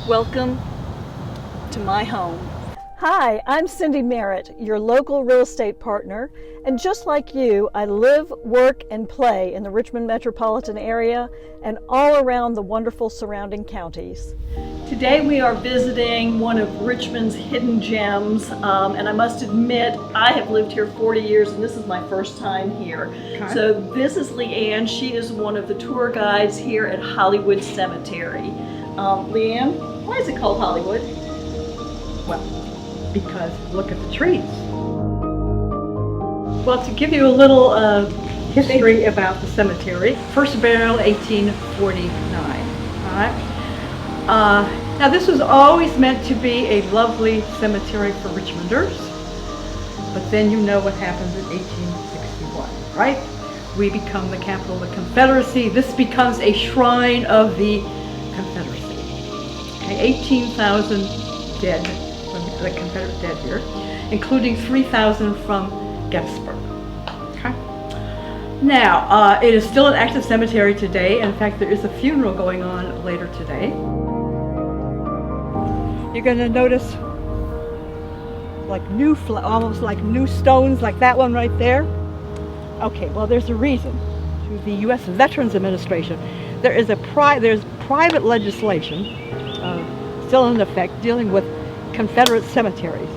Welcome to my home. Hi, I'm Cindy Merritt, your local real estate partner, and just like you, I live, work, and play in the Richmond metropolitan area and all around the wonderful surrounding counties. Today we are visiting one of Richmond's hidden gems, and I must admit, I have lived here 40 years and this is my first time here. Okay. So this is Leanne. She is one of the tour guides here at Hollywood Cemetery. Leanne, why is it called Hollywood? Well, because look at the trees. Well, to give you a little History about the cemetery. First burial, 1849. All right. Now this was always meant to be a lovely cemetery for Richmonders, but then you know what happens in 1861, right? We become the capital of the Confederacy. This becomes a shrine of the Confederacy. Okay, 18,000 dead, the Confederate dead here, including 3,000 from Gettysburg. Okay. Now, it is still an active cemetery today. In fact, there is a funeral going on later today. You're going to notice like almost like new stones, like that one right there. Okay, well, there's a reason. Through the U.S. Veterans Administration, there's private legislation still in effect dealing with Confederate cemeteries.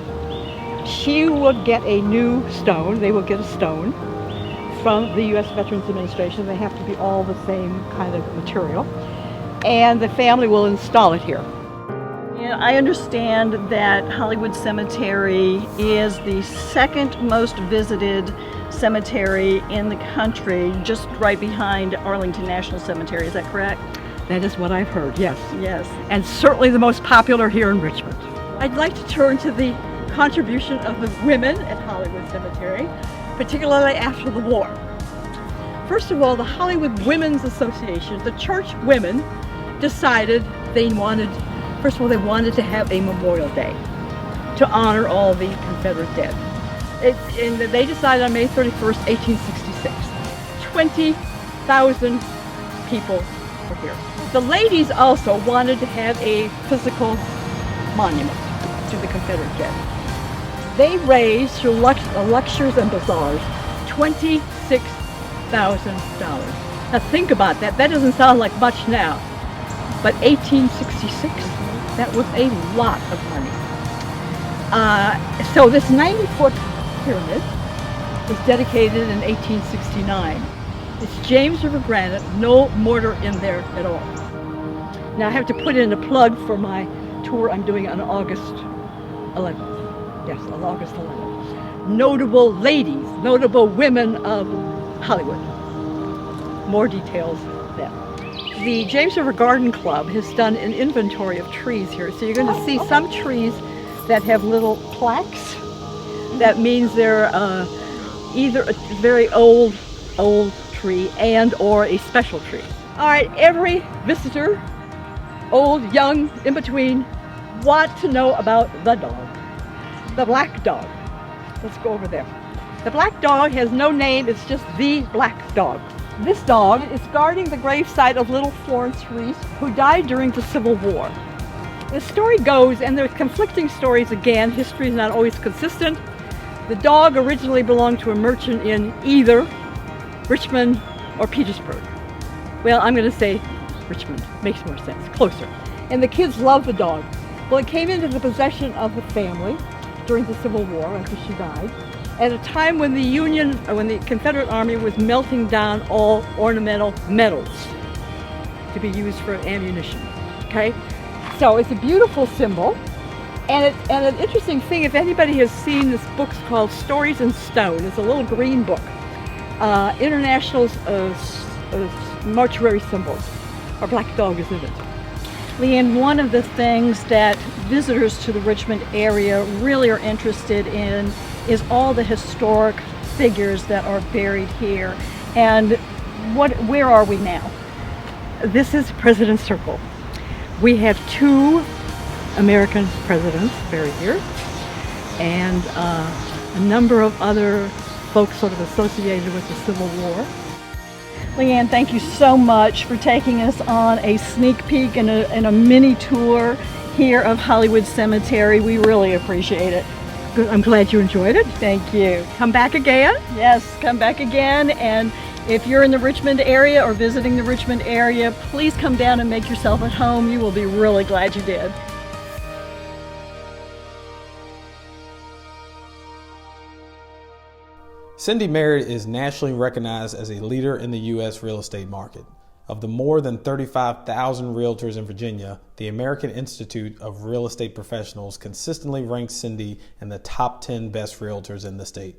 She will get a new stone. They will get a stone from the U.S. Veterans Administration. They have to be all the same kind of material. And the family will install it here. Yeah, I understand that Hollywood Cemetery is the second most visited cemetery in the country, just right behind Arlington National Cemetery. Is that correct? That is what I've heard, yes. Yes. And certainly the most popular here in Richmond. I'd like to turn to the contribution of the women at Hollywood Cemetery, particularly after the war. First of all, the Hollywood Women's Association, the church women, decided they wanted to have a Memorial Day to honor all the Confederate dead. And they decided on May 31st, 1866. 20,000 people were here. The ladies also wanted to have a physical monument to the Confederate dead. They raised, through lectures and bazaars, $26,000. Now think about that. That doesn't sound like much now, but 1866, that was a lot of money. So this 90-foot pyramid was dedicated in 1869. It's James River granite, no mortar in there at all. Now I have to put in a plug for my tour I'm doing on August 11th. Yes, on August 11th. Notable ladies, notable women of Hollywood. More details then. The James River Garden Club has done an inventory of trees here. So you're going to see some trees that have little plaques. That means they're either a very old tree and or a special tree. All right, every visitor, old, young, in between, want to know about the dog. The black dog. Let's go over there. The black dog has no name, it's just the black dog. This dog is guarding the gravesite of little Florence Reese, who died during the Civil War. The story goes, and there's conflicting stories again, history is not always consistent. The dog originally belonged to a merchant in either Richmond or Petersburg. Well, I'm going to say Richmond, makes more sense, closer. And the kids love the dog. Well, it came into the possession of the family during the Civil War after she died, at a time when the Confederate Army was melting down all ornamental metals to be used for ammunition. Okay, so it's a beautiful symbol, and an interesting thing. If anybody has seen this book called Stories in Stone, it's a little green book. International's mortuary symbols. Our black dog is in it. Leanne, one of the things that visitors to the Richmond area really are interested in is all the historic figures that are buried here. And where are we now? This is President's Circle. We have 2 American presidents buried here, and a number of other folks sort of associated with the Civil War. Leanne, thank you so much for taking us on a sneak peek and a mini tour here of Hollywood Cemetery. We really appreciate it. Good. I'm glad you enjoyed it. Thank you. Come back again. Yes, come back again. And if you're in the Richmond area or visiting the Richmond area, please come down and make yourself at home. You will be really glad you did. Cindy Merritt is nationally recognized as a leader in the U.S. real estate market. Of the more than 35,000 realtors in Virginia, the American Institute of Real Estate Professionals consistently ranks Cindy in the top 10 best realtors in the state.